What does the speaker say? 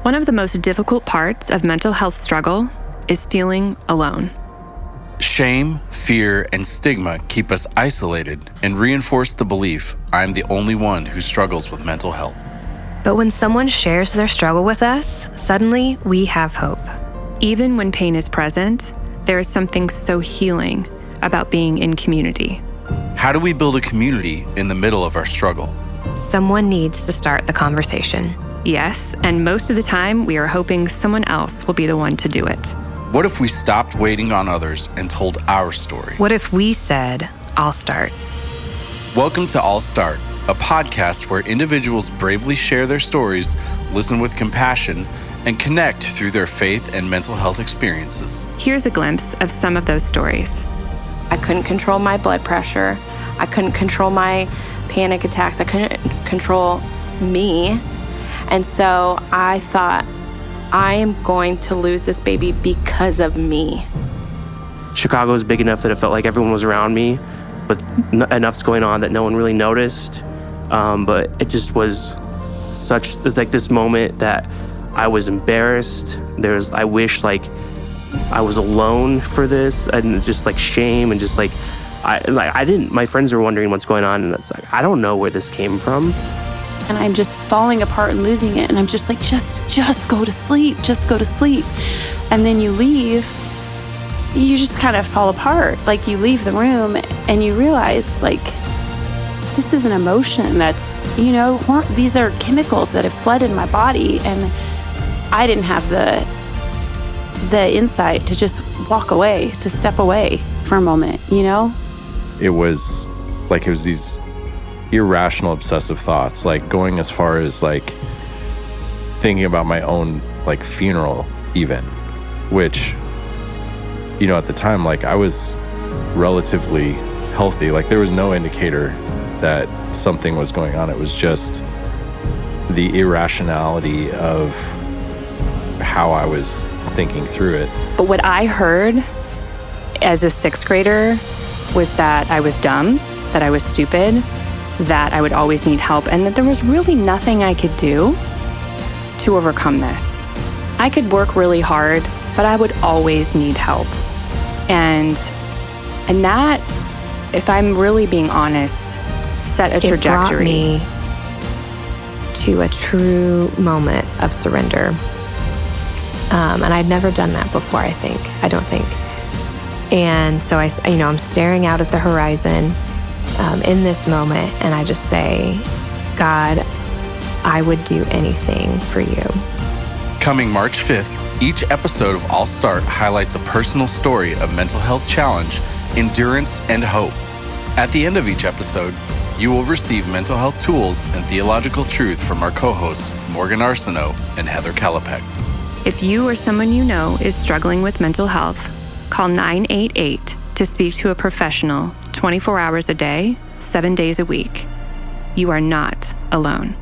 One of the most difficult parts of mental health struggle is feeling alone. Shame, fear, and stigma keep us isolated and reinforce the belief I'm the only one who struggles with mental health. But when someone shares their struggle with us, suddenly we have hope. Even when pain is present, there is something so healing about being in community. How do we build a community in the middle of our struggle? Someone needs to start the conversation. Yes, and most of the time, we are hoping someone else will be the one to do it. What if we stopped waiting on others and told our story? What if we said, I'll start? Welcome to I'll Start, a podcast where individuals bravely share their stories, listen with compassion, and connect through their faith and mental health experiences. Here's a glimpse of some of those stories. I couldn't control my blood pressure. I couldn't control my panic attacks. I couldn't control me. And so I thought, I am going to lose this baby because of me. Chicago was big enough that it felt like everyone was around me, but enough's going on that no one really noticed. But it just was such like this moment that I was embarrassed. I wish like I was alone for this, and just like shame and just my friends were wondering what's going on, and it's like, I don't know where this came from. And I'm just falling apart and losing it. And I'm just like, just go to sleep, just go to sleep. And then you leave, you just kind of fall apart. Like you leave the room and you realize like, this is an emotion that's, these are chemicals that have flooded my body. And I didn't have the insight to just walk away, to step away for a moment, It was these irrational obsessive thoughts, like going as far as like thinking about my own like funeral even, which at the time like I was relatively healthy. Like there was no indicator that something was going on. It was just the irrationality of how I was thinking through it. But what I heard as a sixth grader was that I was dumb, that I was stupid, that I would always need help, and that there was really nothing I could do to overcome this. I could work really hard, but I would always need help. And that, if I'm really being honest, set a trajectory. It brought me to a true moment of surrender. And I'd never done that before, I don't think. And so I'm staring out at the horizon in this moment, and I just say, God, I would do anything for you. Coming March 5th, each episode of I'll Start highlights a personal story of mental health challenge, endurance, and hope. At the end of each episode, you will receive mental health tools and theological truth from our co-hosts, Morgan Arseneau and Heather Kaloupek. If you or someone you know is struggling with mental health, call 988 to speak to a professional 24 hours a day, 7 days a week. You are not alone.